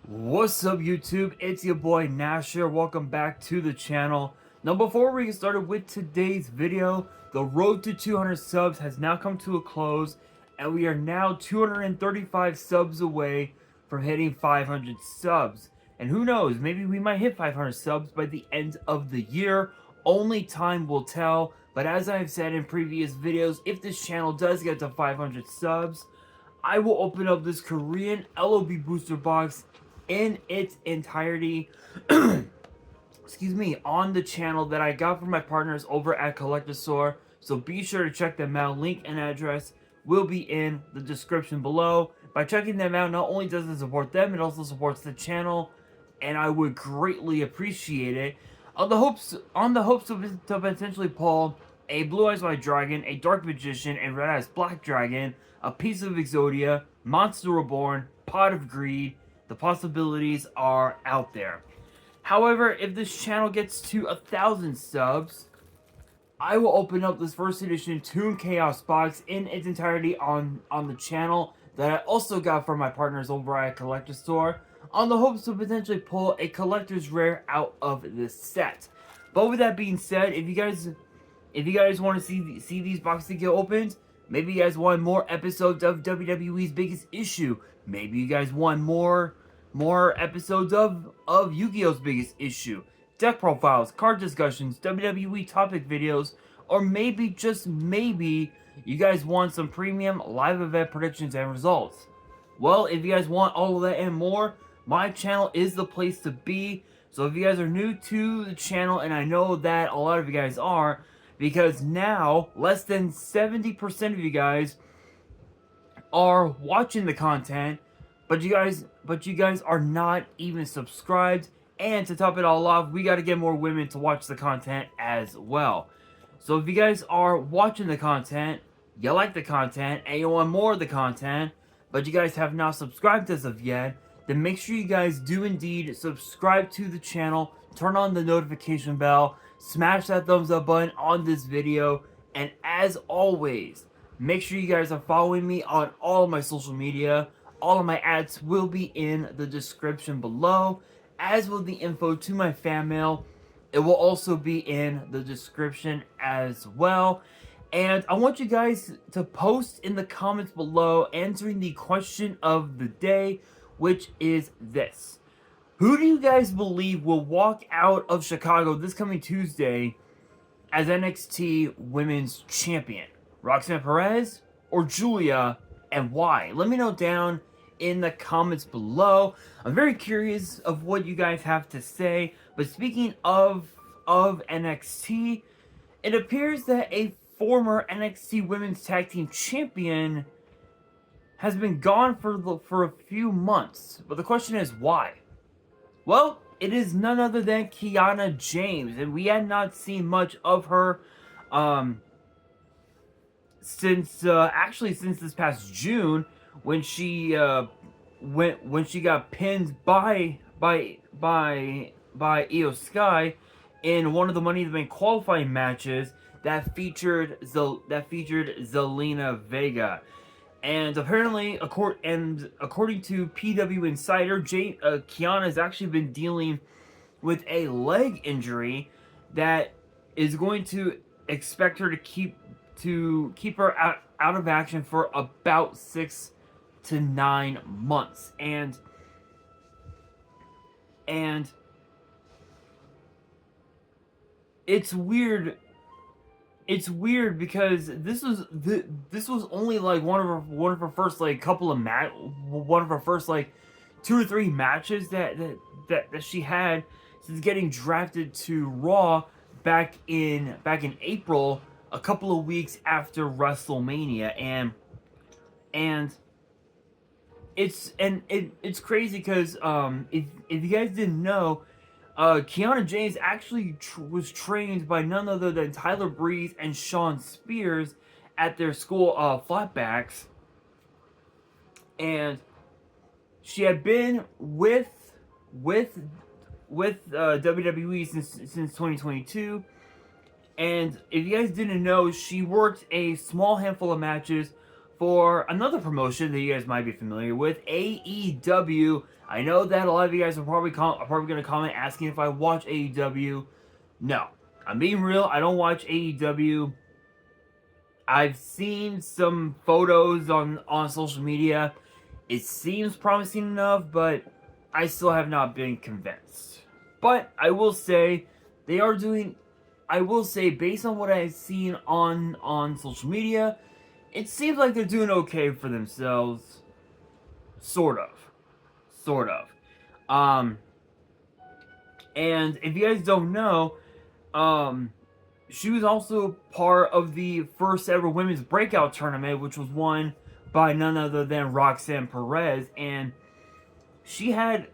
What's up YouTube? It's your boy Nash here. Welcome back to the channel. Now before we get started with today's video, the road to 200 subs has now come to a close and we are now 235 subs away from hitting 500 subs. And who knows, maybe we might hit 500 subs by the end of the year. Only time will tell. But as I've said in previous videos, if this channel does get to 500 subs, I will open up this Korean LOB booster box in its entirety excuse me, on the channel that I got from my partners over at Collector Store. So be sure to check them out. Link and address will be in the description below. By checking them out, not only does it support them, it also supports the channel, and I would greatly appreciate it. On the hopes to potentially pull a Blue Eyes White Dragon, a Dark Magician, and Red Eyes Black Dragon, a piece of Exodia, Monster Reborn, Pot of Greed. The possibilities are out there. However, if this channel gets to 1,000 subs, I will open up this first edition Toon Chaos box in its entirety on the channel that I also got from my partners over at Collector Store, on the hopes to potentially pull a collector's rare out of this set. But with that being said, if you guys want to see these boxes get opened, maybe you guys want more episodes of WWE's Biggest Issue. Maybe you guys want more episodes of Yu-Gi-Oh's Biggest Issue, deck profiles, card discussions, WWE topic videos, or maybe, just maybe, you guys want some premium live event predictions and results. Well, if you guys want all of that and more, my channel is the place to be. So if you guys are new to the channel, and I know that a lot of you guys are, because now less than 70% of you guys are watching the content, but you guys are not even subscribed. And to top it all off, we got to get more women to watch the content as well. So if you guys are watching the content, you like the content, and you want more of the content, but you guys have not subscribed as of yet, then make sure you guys do indeed subscribe to the channel, turn on the notification bell, smash that thumbs up button on this video, and as always, make sure you guys are following me on all of my social media. All of my ads will be in the description below, as will the info to my fan mail. It will also be in the description as well. And I want you guys to post in the comments below answering the question of the day, which is this. Who do you guys believe will walk out of Chicago this coming Tuesday as NXT Women's Champion? Roxanne Perez or Julia, and why? Let me know down in the comments below. I'm very curious of what you guys have to say. But speaking of NXT, it appears that a former NXT Women's Tag Team Champion has been gone for a few months. But the question is, why? Well, it is none other than Kiana James, and we had not seen much of her since this past June, when she got pinned by Io Sky in one of the Money in the Bank qualifying matches that featured Zelina Vega. And apparently, according to PW Insider, Kiana has actually been dealing with a leg injury that is going to expect her to keep her out of action for about 6 to 9 months. And it's weird. It's weird because this was only like one of her first like couple of one of her first like 2 or 3 matches that she had since getting drafted to Raw back in April, a couple of weeks after WrestleMania. And it's crazy because if you guys didn't know, Kiana James actually was trained by none other than Tyler Breeze and Sean Spears at their school, Flatbacks, and she had been with WWE since 2022. And if you guys didn't know, she worked a small handful of matches for another promotion that you guys might be familiar with, AEW. I know that a lot of you guys are probably going to comment asking if I watch AEW. No, I'm being real. I don't watch AEW. I've seen some photos on social media. It seems promising enough, but I still have not been convinced. But I will say they are doing. I will say, based on what I've seen on social media, it seems like they're doing okay for themselves. Sort of. And if you guys don't know, she was also part of the first ever women's breakout tournament, which was won by none other than Roxanne Perez, and she had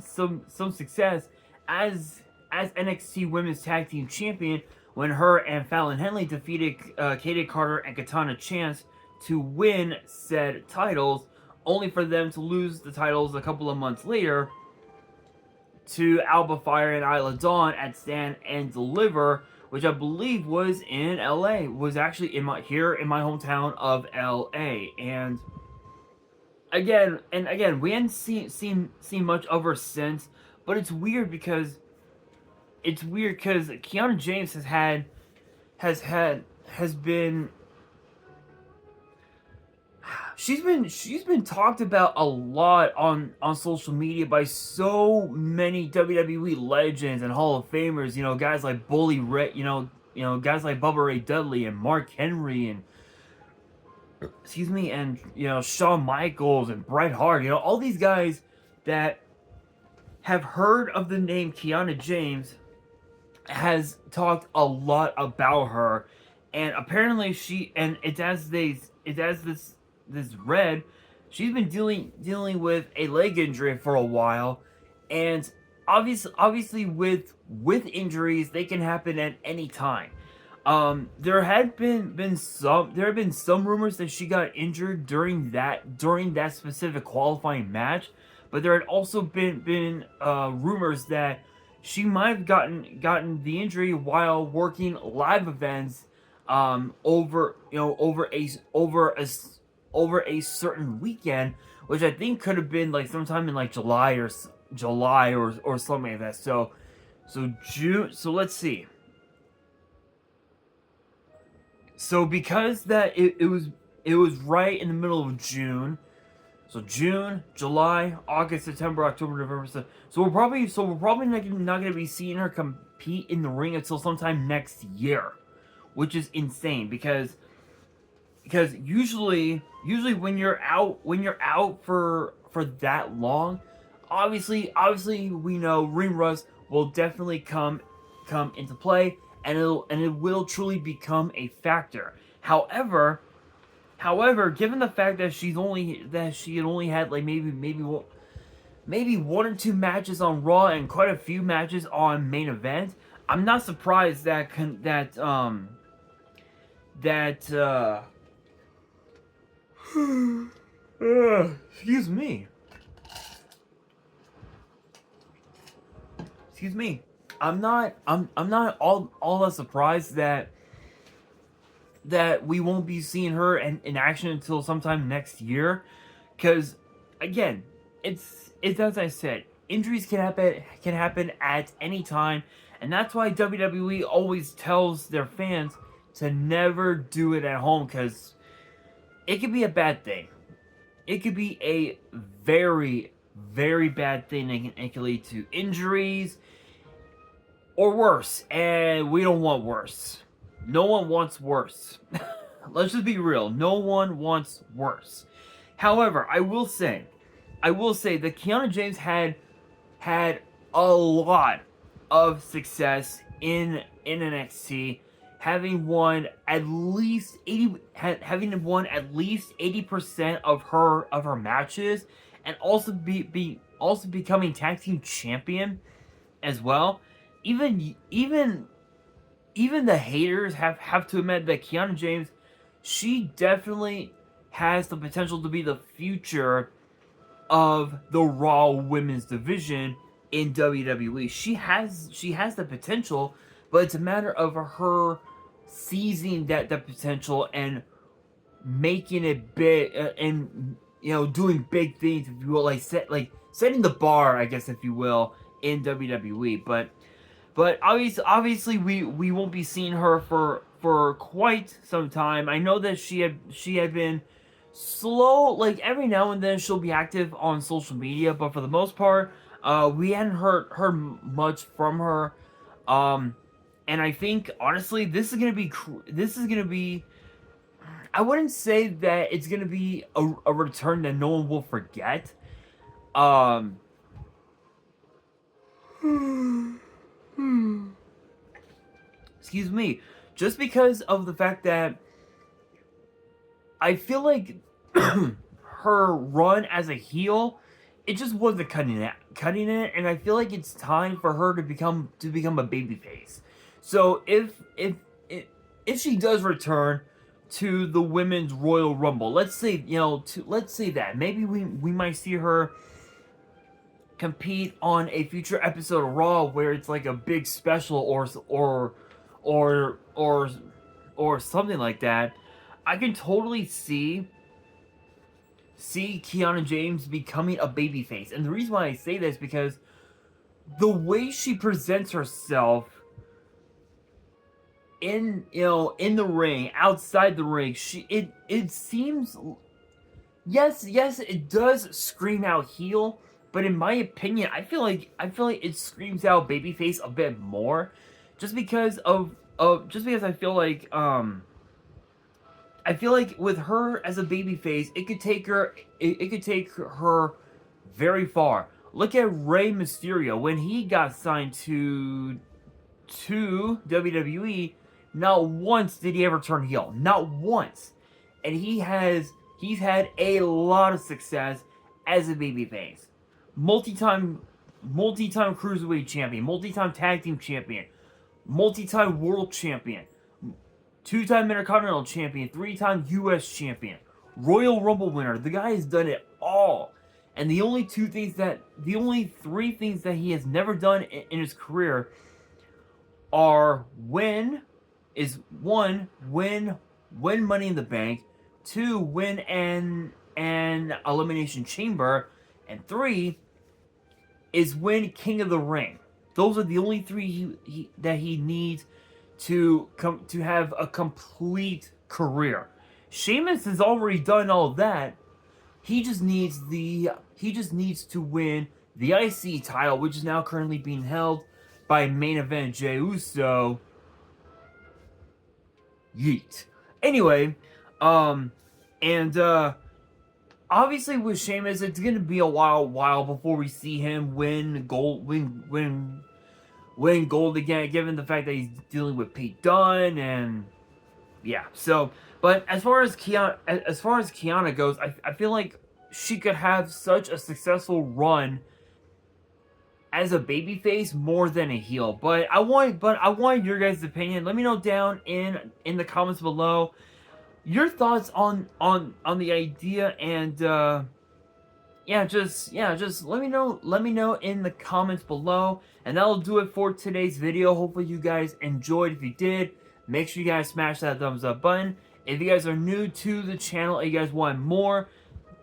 some success as NXT Women's Tag Team Champion when her and Fallon Henley defeated Katie Carter and Katana Chance to win said titles, only for them to lose the titles a couple of months later to Alba Fire and Isla Dawn at Stand and Deliver, which I believe was in LA, was actually in my hometown of LA. And again, we hadn't seen much of her since, but it's weird because Kiana James has been she's been talked about a lot on social media by so many WWE legends and Hall of Famers. You know, guys like Bully Ray, guys like Bubba Ray Dudley and Mark Henry and Shawn Michaels and Bret Hart. You know, all these guys that have heard of the name Kiana James has talked a lot about her, and apparently this red, she's been dealing with a leg injury for a while, and obviously with injuries, they can happen at any time. There have been some rumors that she got injured during that specific qualifying match, but there had also been rumors that she might have gotten the injury while working live events over a certain weekend, which I think could have been like sometime in like July or something like that. So June. So let's see. So because that it was right in the middle of June. So June, July, August, September, October, November. So we're probably not going to be seeing her compete in the ring until sometime next year, which is insane because usually when you're out for that long, obviously we know ring rust will definitely come into play, and it will truly become a factor. However, given the fact that she had only had like maybe one or two matches on Raw and quite a few matches on Main Event, I'm not surprised excuse me. I'm not all that surprised that we won't be seeing her in action until sometime next year, because again, it's as I said, injuries can happen at any time, and that's why WWE always tells their fans to never do it at home, because it could be a bad thing. It could be a very, very bad thing, and it can lead to injuries or worse, and we don't want worse. No one wants worse. Let's just be real. No one wants worse. However, I will say that Kiana James had a lot of success in NXT, having won at least 80% of her matches, and also becoming tag team champion as well. Even the haters have to admit that Kiana James, she definitely has the potential to be the future of the Raw Women's Division in WWE. She has the potential, but it's a matter of her seizing that potential and making it big and doing big things, if you will, like setting the bar, I guess, if you will, in WWE. But obviously we won't be seeing her for quite some time. I know that she had been slow, like every now and then she'll be active on social media, but for the most part, we hadn't heard much from her. And I think honestly, this is gonna be. I wouldn't say that it's gonna be a return that no one will forget. Um. Excuse me. Just because of the fact that I feel like her run as a heel, it just wasn't cutting it, and I feel like it's time for her to become a babyface. So if she does return to the Women's Royal Rumble, let's say let's say that maybe we might see her compete on a future episode of Raw where it's like a big special or something like that. I can totally see Kiana James becoming a babyface. And the reason why I say this is because the way she presents herself in the ring, outside the ring, it seems, yes, it does scream out heel, but in my opinion, I feel like it screams out babyface a bit more, just because I feel like with her as a babyface, it could take her very far. Look at Rey Mysterio when he got signed to WWE. Not once did he ever turn heel. Not once, and he's had a lot of success as a babyface. Multi-time cruiserweight champion, multi-time tag team champion, multi-time world champion, 2-time Intercontinental champion, 3-time U.S. champion, Royal Rumble winner. The guy has done it all. And the only three things that he has never done in his career are win Money in the Bank, 2, win an Elimination Chamber, and 3 is win King of the Ring. Those are the only 3 that he needs to have a complete career. Sheamus has already done all of that. He just needs to win the IC title, which is now currently being held by main event Jey Uso. Yeet. Anyway, obviously with Sheamus, it's gonna be a while before we see him win gold again, given the fact that he's dealing with Pete Dunne, and yeah. So, but as far as Kiana goes, I feel like she could have such a successful run as a babyface more than a heel. But I want your guys' opinion. Let me know down in the comments below your thoughts on the idea, and just let me know in the comments below, and that'll do it for today's video. Hopefully you guys enjoyed. If you did, make sure you guys smash that thumbs up button. If you guys are new to the channel and you guys want more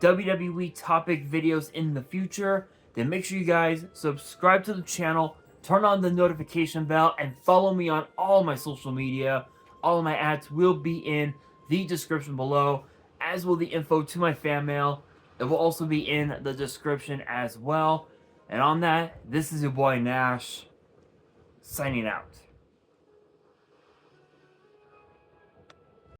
WWE topic videos in the future, then make sure you guys subscribe to the channel, turn on the notification bell, and follow me on all my social media. All of my ads will be in the description below, as will the info to my fan mail. It will also be in the description as well. And on that, this is your boy Nash, signing out.